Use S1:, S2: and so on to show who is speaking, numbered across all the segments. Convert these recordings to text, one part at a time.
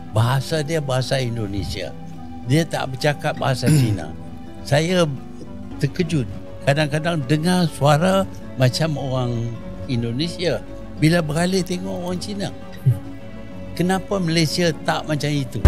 S1: Bahasa dia bahasa Indonesia. Dia tak bercakap bahasa Cina. Saya terkejut. Kadang-kadang dengar suara macam orang Indonesia. Bila beralih tengok orang Cina. Kenapa Malaysia tak macam itu?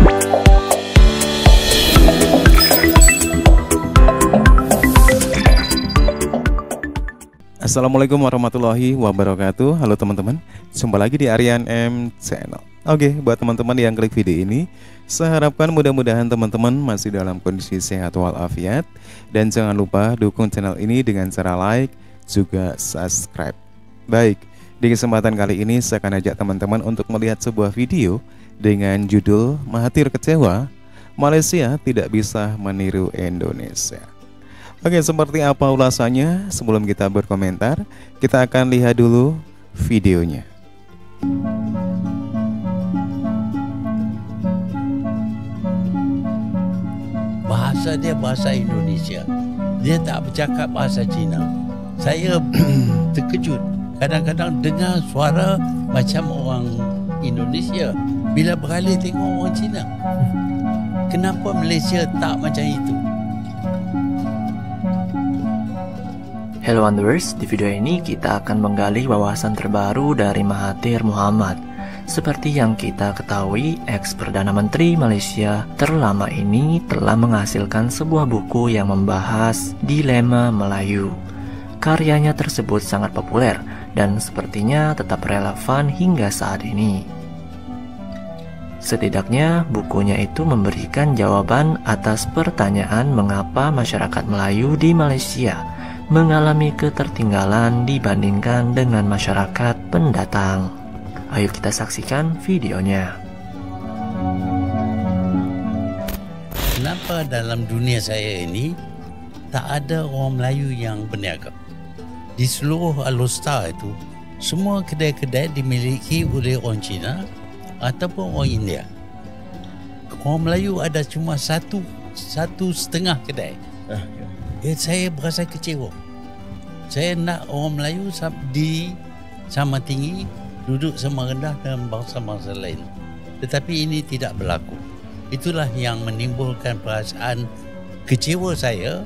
S2: Assalamualaikum warahmatullahi wabarakatuh. Halo teman-teman, jumpa lagi di Aryan M Channel. Oke, buat teman-teman yang klik video ini, saya harapkan mudah-mudahan teman-teman masih dalam kondisi sehat walafiat. Dan jangan lupa dukung channel ini dengan cara like, juga subscribe. Baik, di kesempatan kali ini saya akan ajak teman-teman untuk melihat sebuah video dengan judul Mahathir Kecewa, Malaysia Tidak Bisa Meniru Indonesia. Oke, seperti apa ulasannya? Sebelum kita berkomentar, kita akan lihat dulu videonya.
S1: Bahasa dia bahasa Indonesia. Dia tak bercakap bahasa Cina. Saya terkejut. Kadang-kadang dengar suara macam orang Indonesia. Bila beralih tengok orang Cina. Kenapa Malaysia tak macam itu?
S3: Hello Wanderers, di video ini kita akan menggali wawasan terbaru dari Mahathir Mohamad. Seperti yang kita ketahui, ex-Perdana Menteri Malaysia terlama ini telah menghasilkan sebuah buku yang membahas dilema Melayu. Karyanya tersebut sangat populer dan sepertinya tetap relevan hingga saat ini. Setidaknya bukunya itu memberikan jawaban atas pertanyaan mengapa masyarakat Melayu di Malaysia mengalami ketertinggalan dibandingkan dengan masyarakat pendatang. Ayo kita saksikan videonya.
S1: Kenapa dalam dunia saya ini tak ada orang Melayu yang berniaga? Di seluruh Alor itu, semua kedai-kedai dimiliki oleh orang Cina ataupun orang India. Orang Melayu ada cuma satu setengah kedai. Saya berasa kecewa. Saya nak orang Melayu sama tinggi, duduk sama rendah dengan bangsa-bangsa lain. Tetapi ini tidak berlaku. Itulah yang menimbulkan perasaan kecewa saya,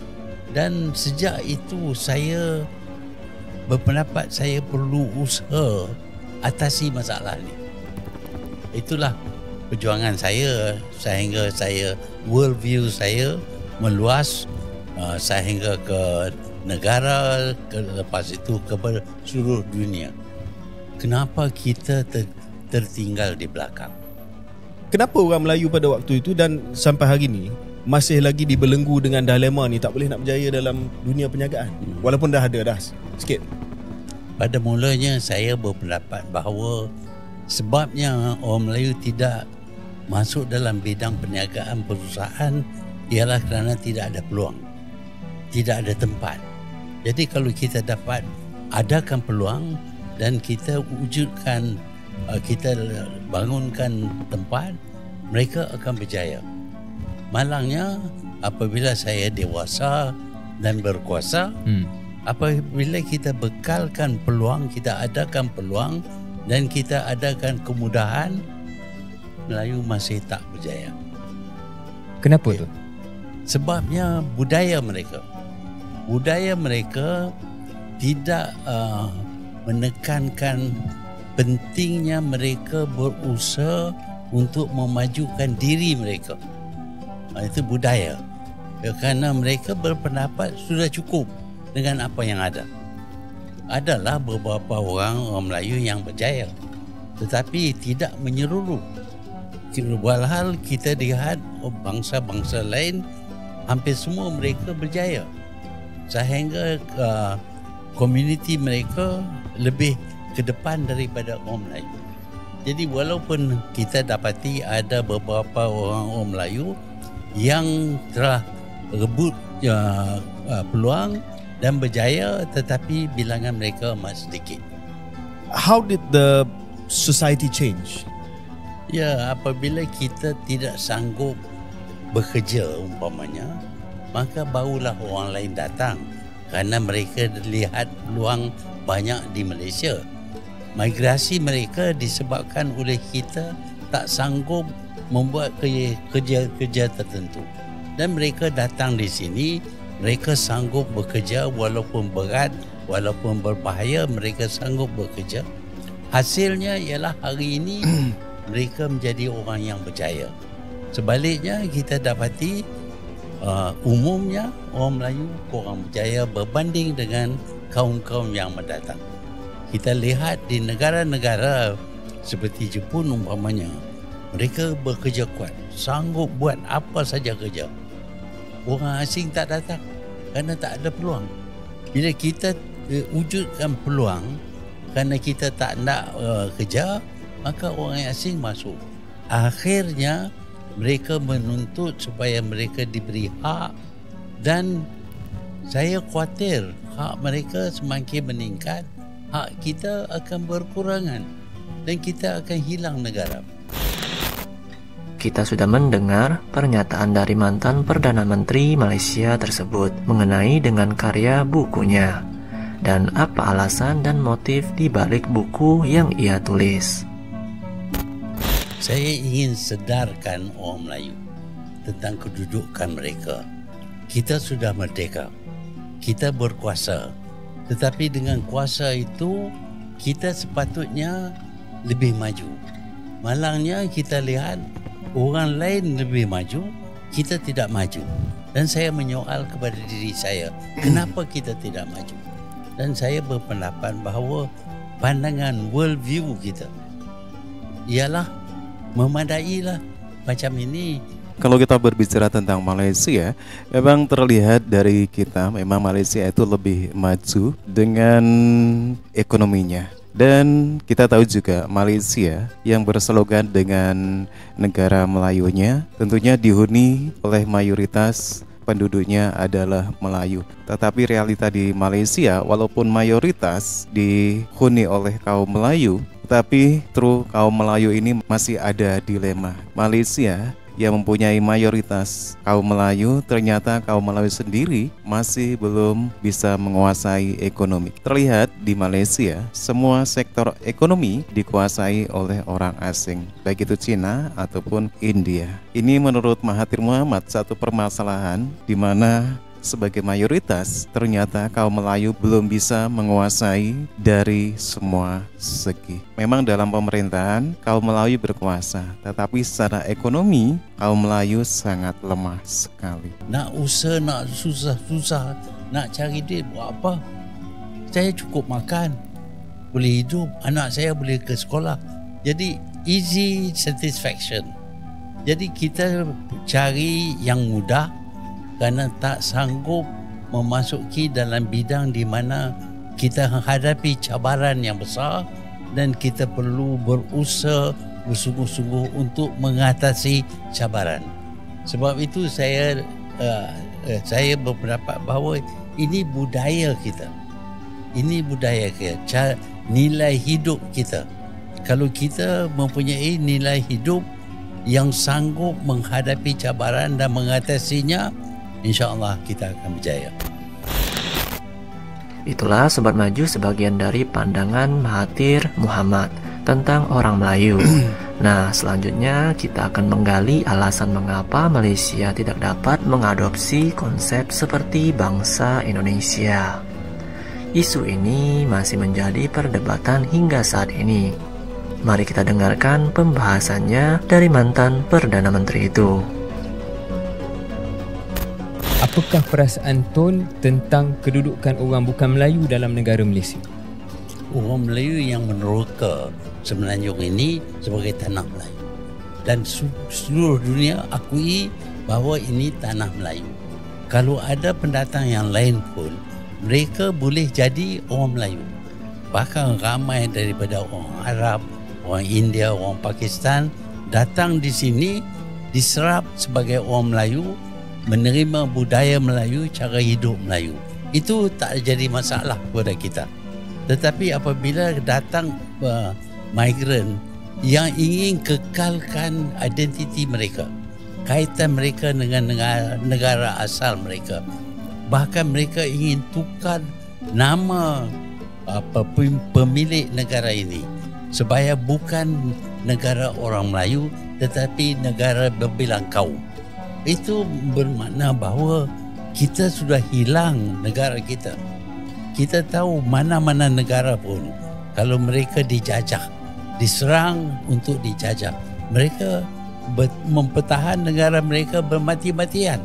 S1: dan sejak itu saya berpendapat saya perlu usaha atasi masalah ini. Itulah perjuangan saya sehingga world view saya meluas sehingga ke negara, lepas itu ke seluruh dunia. Kenapa kita tertinggal di belakang?
S4: Kenapa orang Melayu pada waktu itu dan sampai hari ini masih lagi dibelenggu dengan dilema ni, tak boleh nak berjaya dalam dunia perniagaan? Walaupun dah sikit.
S1: Pada mulanya saya berpendapat bahawa sebabnya orang Melayu tidak masuk dalam bidang perniagaan perusahaan ialah kerana tidak ada peluang, tidak ada tempat. Jadi kalau kita dapat adakan peluang dan kita wujudkan, kita bangunkan tempat, mereka akan berjaya. Malangnya apabila saya dewasa dan berkuasa, apabila kita bekalkan peluang, kita adakan peluang dan kita adakan kemudahan, Melayu masih tak berjaya.
S5: Kenapa tu?
S1: Sebabnya budaya mereka tidak menekankan pentingnya mereka berusaha untuk memajukan diri mereka. Itu budaya. Kerana mereka berpendapat sudah cukup dengan apa yang ada. Adalah beberapa orang Melayu yang berjaya, tetapi tidak menyeluruh. Walhal kita lihat bangsa-bangsa lain, hampir semua mereka berjaya. Sehingga komuniti mereka lebih ke depan daripada orang Melayu. Jadi walaupun kita dapati ada beberapa orang Melayu yang telah rebut peluang dan berjaya, tetapi bilangan mereka amat sedikit.
S4: How did the society change?
S1: Ya, apabila kita tidak sanggup bekerja umpamanya, maka barulah orang lain datang kerana mereka lihat peluang banyak di Malaysia. Migrasi mereka disebabkan oleh kita tak sanggup membuat kerja-kerja tertentu. Dan mereka datang di sini, mereka sanggup bekerja walaupun berat, walaupun berbahaya, mereka sanggup bekerja. Hasilnya ialah hari ini mereka menjadi orang yang berjaya. Sebaliknya kita dapati umumnya orang Melayu kurang berjaya berbanding dengan kaum-kaum yang mendatang. Kita lihat di negara-negara seperti Jepun umpamanya, mereka bekerja kuat, sanggup buat apa saja kerja. Orang asing tak datang kerana tak ada peluang. Bila kita wujudkan peluang kerana kita tak nak kerja, maka orang asing masuk. Akhirnya mereka menuntut supaya mereka diberi hak, dan saya khawatir hak mereka semakin meningkat, hak kita akan berkurangan dan kita akan hilang negara.
S3: Kita sudah mendengar pernyataan dari mantan Perdana Menteri Malaysia tersebut mengenai dengan karya bukunya dan apa alasan dan motif di balik buku yang ia tulis.
S1: Saya ingin sedarkan orang Melayu tentang kedudukan mereka. Kita sudah merdeka, kita berkuasa, tetapi dengan kuasa itu kita sepatutnya lebih maju. Malangnya kita lihat orang lain lebih maju, kita tidak maju. Dan saya menyoal kepada diri saya, kenapa kita tidak maju? Dan saya berpendapat bahawa pandangan world view kita ialah memadailah macam ini.
S2: Kalau kita berbicara tentang Malaysia, memang terlihat dari kita memang Malaysia itu lebih maju dengan ekonominya. Dan kita tahu juga Malaysia yang berslogan dengan negara Melayunya tentunya dihuni oleh mayoritas penduduknya adalah Melayu. Tetapi realita di Malaysia walaupun mayoritas dihuni oleh kaum Melayu, tetapi kaum Melayu ini masih ada dilema. Malaysia yang mempunyai mayoritas kaum Melayu, ternyata kaum Melayu sendiri masih belum bisa menguasai ekonomi. Terlihat di Malaysia, semua sektor ekonomi dikuasai oleh orang asing, baik itu Cina ataupun India. Ini menurut Mahathir Mohamad satu permasalahan di mana sebagai mayoritas ternyata kaum Melayu belum bisa menguasai dari semua segi. Memang dalam pemerintahan kaum Melayu berkuasa, tetapi secara ekonomi kaum Melayu sangat lemah sekali.
S1: Nak usaha, nak susah-susah, nak cari duit buat apa? Saya cukup makan, boleh hidup, anak saya boleh ke sekolah. Jadi easy satisfaction. Jadi kita cari yang mudah kerana tak sanggup memasuki dalam bidang di mana kita menghadapi cabaran yang besar dan kita perlu berusaha bersungguh-sungguh untuk mengatasi cabaran. Sebab itu saya berpendapat bahawa ini budaya kita. Ini budaya kita, nilai hidup kita. Kalau kita mempunyai nilai hidup yang sanggup menghadapi cabaran dan mengatasinya, InsyaAllah kita akan berjaya.
S3: Itulah Sobat Maju sebagian dari pandangan Mahathir Mohamad tentang orang Melayu. Nah, selanjutnya kita akan menggali alasan mengapa Malaysia tidak dapat mengadopsi konsep seperti bangsa Indonesia. Isu ini masih menjadi perdebatan hingga saat ini. Mari kita dengarkan pembahasannya dari mantan Perdana Menteri itu.
S5: Apakah perasaan Tun tentang kedudukan orang bukan Melayu dalam negara Malaysia?
S1: Orang Melayu yang meneroka Semenanjung ini sebagai tanah Melayu. Dan seluruh dunia akui bahawa ini tanah Melayu. Kalau ada pendatang yang lain pun, mereka boleh jadi orang Melayu. Bahkan ramai daripada orang Arab, orang India, orang Pakistan datang di sini diserap sebagai orang Melayu, menerima budaya Melayu, cara hidup Melayu. Itu tak jadi masalah kepada kita. Tetapi apabila datang migran yang ingin kekalkan identiti mereka, kaitan mereka dengan negara asal mereka, bahkan mereka ingin tukar nama pemilik negara ini supaya bukan negara orang Melayu tetapi negara berbilang kaum. Itu bermakna bahawa kita sudah hilang negara kita. Kita tahu mana-mana negara pun kalau mereka dijajah, diserang untuk dijajah, mereka mempertahan negara mereka bermati-matian.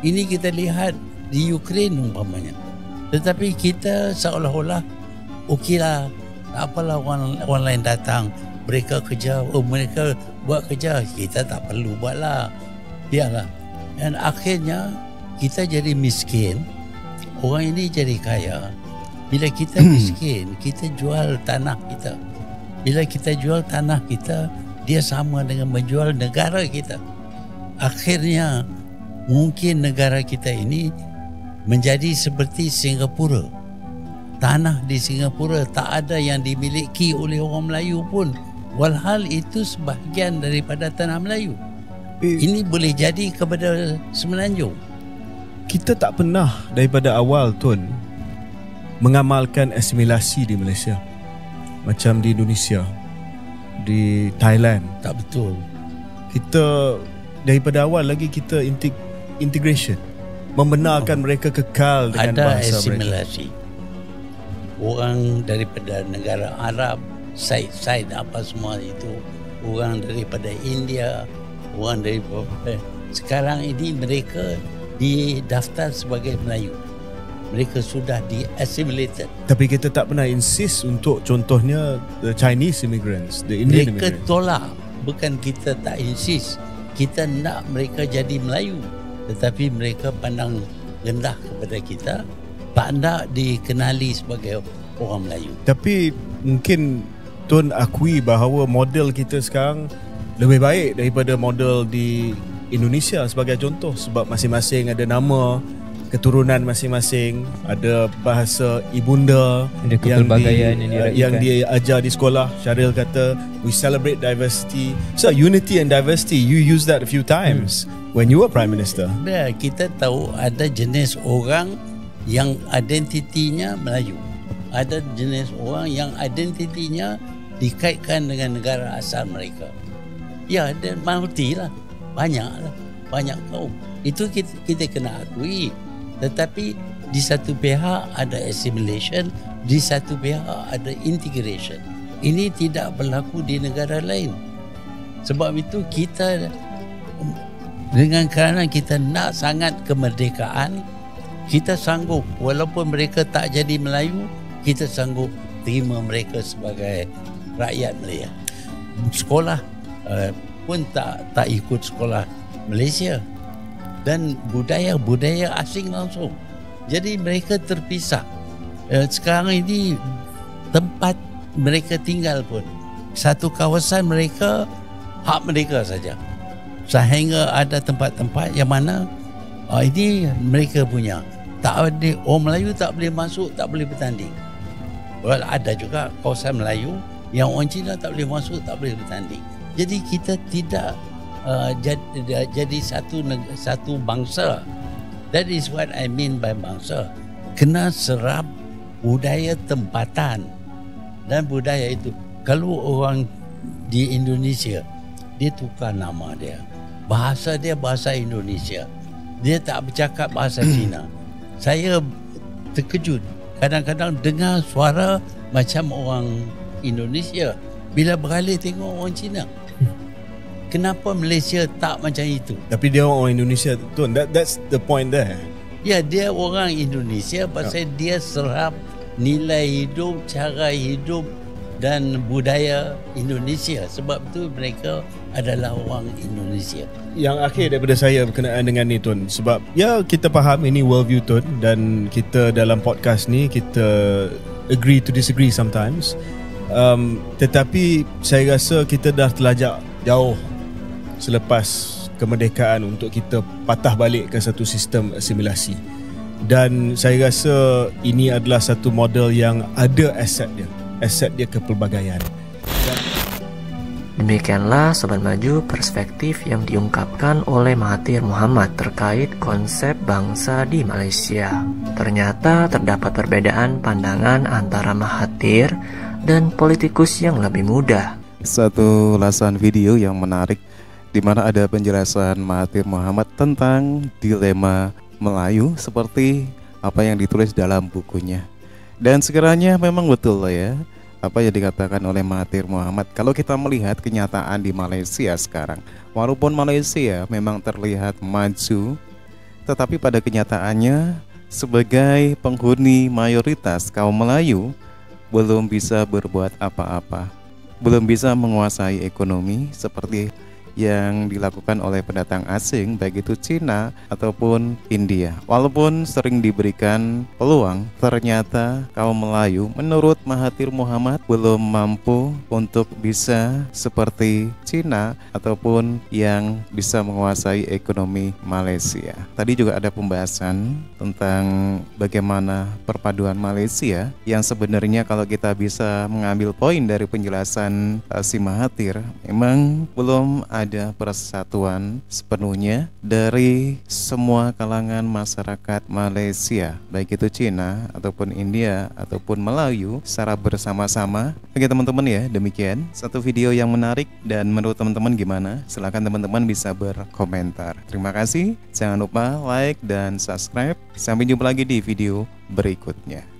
S1: Ini kita lihat di Ukraine umpamanya. Tetapi kita seolah-olah okeylah, tak apalah orang lain datang, mereka kerja, mereka buat kerja, kita tak perlu buatlah. Biarlah. Dan akhirnya kita jadi miskin, orang ini jadi kaya. Bila kita miskin, kita jual tanah kita. Bila kita jual tanah kita, dia sama dengan menjual negara kita. Akhirnya mungkin negara kita ini menjadi seperti Singapura. Tanah di Singapura tak ada yang dimiliki oleh orang Melayu pun, walhal itu sebahagian daripada tanah Melayu. Ini boleh jadi kepada Semenanjung.
S4: Kita tak pernah daripada awal, Tun, mengamalkan asimilasi di Malaysia macam di Indonesia, di Thailand.
S1: Tak betul.
S4: Kita daripada awal lagi kita integration, membenarkan mereka kekal dengan
S1: ada
S4: bahasa
S1: asimilasi. Orang daripada negara Arab, Said apa semua itu, orang daripada India, orang daripada, sekarang ini mereka didaftar sebagai Melayu. Mereka sudah di-assimilated.
S4: Tapi kita tak pernah insist untuk contohnya the Chinese immigrants, the Indian
S1: Mereka
S4: immigrants.
S1: tolak. Bukan kita tak insist. Kita nak mereka jadi Melayu. Tetapi mereka pandang rendah kepada kita. Tak nak dikenali sebagai orang Melayu.
S4: Tapi mungkin Tun akui bahawa model kita sekarang lebih baik daripada model di Indonesia sebagai contoh, sebab masing-masing ada nama, keturunan masing-masing, ada bahasa ibunda,
S5: ada kepelbagaian
S4: yang dia ajar di sekolah. Syaril kata we celebrate diversity. So unity and diversity, you use that a few times when you were Prime Minister.
S1: Ya, kita tahu ada jenis orang yang identitinya Melayu. Ada jenis orang yang identitinya dikaitkan dengan negara asal mereka. Ya, dan multi lah. Banyak kaum. Itu kita kena akui. Tetapi di satu pihak ada assimilation, di satu pihak ada integration. Ini tidak berlaku di negara lain. Sebab itu kita, dengan kerana kita nak sangat kemerdekaan, kita sanggup, walaupun mereka tak jadi Melayu, kita sanggup terima mereka sebagai rakyat Malaysia. Sekolah pun tak ikut sekolah Malaysia, dan budaya asing langsung. Jadi mereka terpisah. Sekarang ini tempat mereka tinggal pun satu kawasan mereka, hak mereka saja. Sehingga ada tempat-tempat yang mana ini mereka punya. Tak ada, orang Melayu tak boleh masuk, tak boleh bertanding. Well, ada juga kawasan Melayu yang orang Cina tak boleh masuk, tak boleh bertanding. Jadi kita tidak jadi satu bangsa. That is what I mean by bangsa. Kena serap budaya tempatan. Dan budaya itu, kalau orang di Indonesia, dia tukar nama dia, bahasa dia bahasa Indonesia, dia tak bercakap bahasa Cina. Saya terkejut kadang-kadang dengar suara macam orang Indonesia bila beralih tengok orang Cina. Kenapa Malaysia tak macam itu?
S4: Tapi dia orang Indonesia tu. That's the point there.
S1: Ya, dia orang Indonesia pasal dia serap nilai hidup, cara hidup dan budaya Indonesia. Sebab tu mereka adalah orang Indonesia.
S4: Yang akhir daripada saya berkenaan dengan ni, Tun, sebab ya kita faham ini worldview, Tun, dan kita dalam podcast ni kita agree to disagree sometimes. Tetapi saya rasa kita dah terlajak jauh selepas kemerdekaan untuk kita patah balik ke satu sistem asimilasi. Dan saya rasa ini adalah satu model yang ada aset dia kepelbagaian.
S3: Demikianlah Sobat Maju perspektif yang diungkapkan oleh Mahathir Mohamad terkait konsep bangsa di Malaysia. Ternyata terdapat perbedaan pandangan antara Mahathir dan politikus yang lebih muda.
S2: Satu ulasan video yang menarik di mana ada penjelasan Mahathir Mohamad tentang dilema Melayu seperti apa yang ditulis dalam bukunya. Dan sekiranya memang betul lah ya apa yang dikatakan oleh Mahathir Mohamad. Kalau kita melihat kenyataan di Malaysia sekarang, walaupun Malaysia memang terlihat maju, tetapi pada kenyataannya sebagai penghuni mayoritas kaum Melayu belum bisa berbuat apa-apa, belum bisa menguasai ekonomi seperti yang dilakukan oleh pendatang asing, baik itu Cina ataupun India. Walaupun sering diberikan peluang, ternyata kaum Melayu menurut Mahathir Mohamad belum mampu untuk bisa seperti Cina ataupun yang bisa menguasai ekonomi Malaysia. Tadi juga ada pembahasan tentang bagaimana perpaduan Malaysia yang sebenarnya kalau kita bisa mengambil poin dari penjelasan si Mahathir, memang belum ada persatuan sepenuhnya dari semua kalangan masyarakat Malaysia, baik itu Cina ataupun India ataupun Melayu secara bersama-sama. Oke teman-teman ya, demikian satu video yang menarik, dan menurut teman-teman gimana? Silahkan teman-teman bisa berkomentar. Terima kasih, jangan lupa like dan subscribe. Sampai jumpa lagi di video berikutnya.